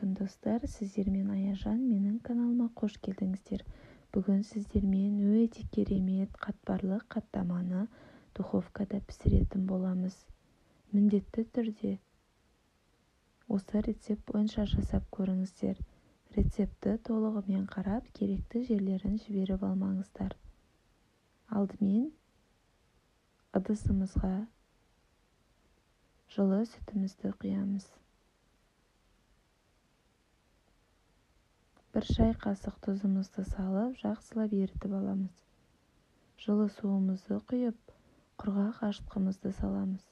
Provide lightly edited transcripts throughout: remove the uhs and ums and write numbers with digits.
күн достар, сіздермен Аяжан, менің каналыма қош келдіңіздер. Бүгін сіздермен өте керемет қатпарлы қаттаманы духовкада пісіретін боламыз. Міндетті түрде осы рецепт бойынша жасап көріңіздер. Рецепті толығымен қарап, керекті жерлерін жіберіп алмаңыздар. Алдымен ыдысымызға жылы сүтімізді құямыз. 1 шай қасық тұзымызды салып, жақсылап ерітіп аламыз. Жылы суымызды құйып, құрғақ ашытқымызды саламыз.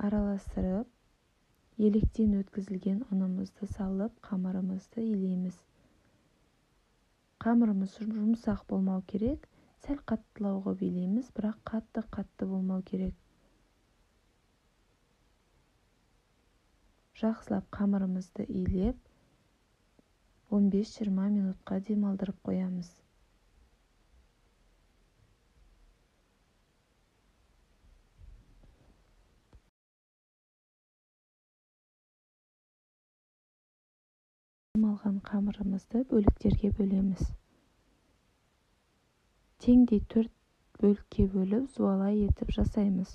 Араластырып, електен өткізілген ұнымызды салып, қамырымызды илейміз. Қамырымыз жұмсақ болмау керек, сәл қаттылау қылып илейміз, бірақ қатты болмау керек. Жақсылап қамырымызды илеп, 15-20 минутқа демалдырып қоямыз. Демалған қамырымызды бөліктерге бөлеміз. Теңдей 4 бөлікке бөліп, зуалай етіп жасаймыз.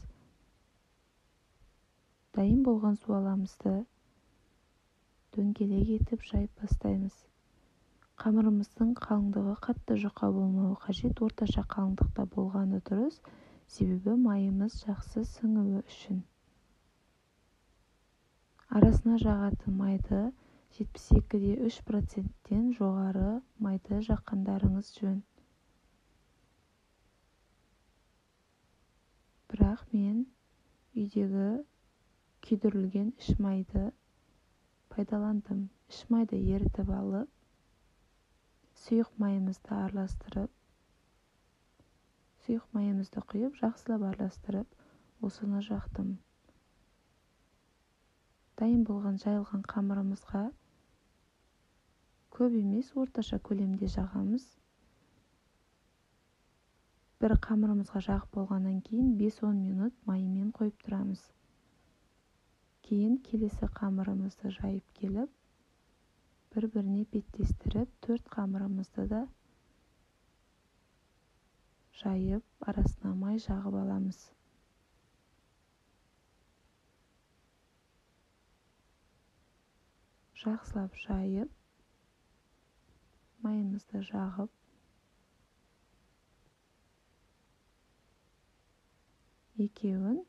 Дайын болған зуаламызды дөңгелек етіп жайып бастаймыз. Қамырымыздың қалыңдығы қатты жұқа болмауы қажет, орташа қалыңдықта болғаны дұрыс, себебі майымыз жақсы сіңуі үшін. Арасына жағатын майды 72-3%-тен жоғары майды жаққандарыңыз жөн. Бірақ мен үйдегі күйдірілген іш майды пайдаландым. Іш майды ерітіп алып, сұйық майымызды араластырып, сұйық майымызды құйып, жақсылап араластырып, осыны жақтым. Дайын болған жайылған қамырымызға көп емес, орташа көлемде жағамыз. Бір қамырымызға жағып болғаннан кейін 5-10 минут майымен қойып тұрамыз. Кейін келесі қамырымызды жайып келіп, бір-біріне беттестіріп, 4 қамырымызды да жайып, арасына май жағып аламыз. Жақсылап жайып, майымызды жағып, екеуін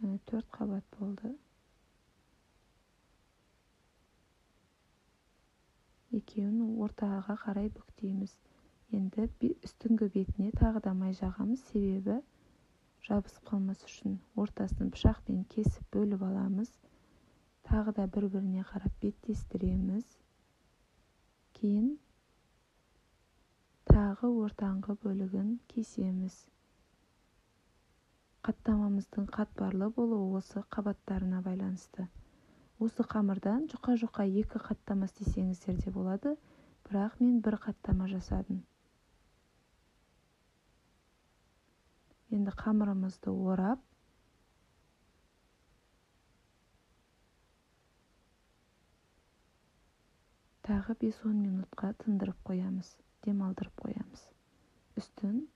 міне 4 қабат болды. Екеуін ортаға қарай бүктейміз. Енді үстіңгі бетіне тағы да май жағамыз, себебі жабысып қалмас үшін. Ортасын пышақпен кесіп бөліп аламыз. Тағы да бір-біріне қарап беттестіреміз. Кейін тағы ортаңғы бөлігін кесеміз. Қаттамамыздың қатпарлы болуы осы қабаттарына байланысты. Осы қамырдан жұқа-жұқа 2 қаттама істесеңіздер де болады, бірақ мен 1 қаттама жасадым. Енді қамырымызды орап, тағы 5-10 минутқа тындырып қоямыз, демалдырып қоямыз. Үстін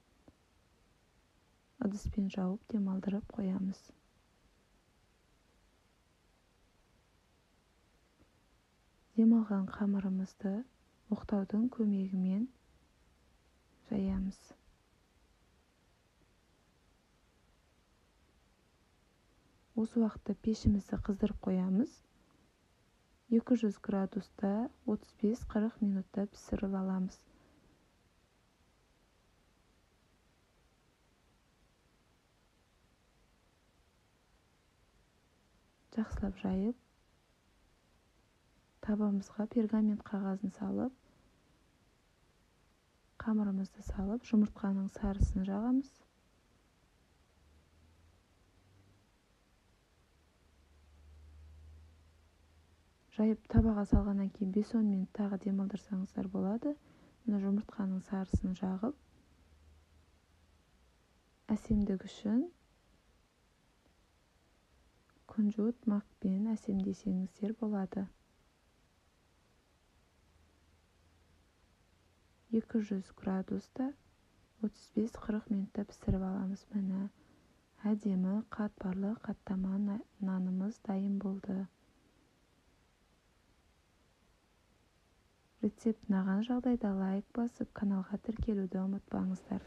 ыдыспен жауып демалдырып қоямыз. Демалған қамырымызды оқтаудың көмегімен жаямыз. Осы уақытта пешімізді қыздырып қоямыз. 200 градуста 35-40 минутта пісіріп аламыз. Жақсылап жайып, табамызға пергамент қағазын салып, қамырымызды салып, жұмыртқаның сарысын жағамыз. Жайып табаға салғаннан кейін 5-10 минут тағы демалдырсаңыздар болады. мына жұмыртқаның сарысын жағып, әсемдік үшін күнжіт макпен әсемдесеңіздер болады. 200 градуста 35-40 минутта пісіріп аламыз. Міне, әдемі қатпарлы қаттама нанымыз дайын болды. Рецепт ұнаған жағдайда лайк басып, каналға тіркелуді ұмытпаңыздар.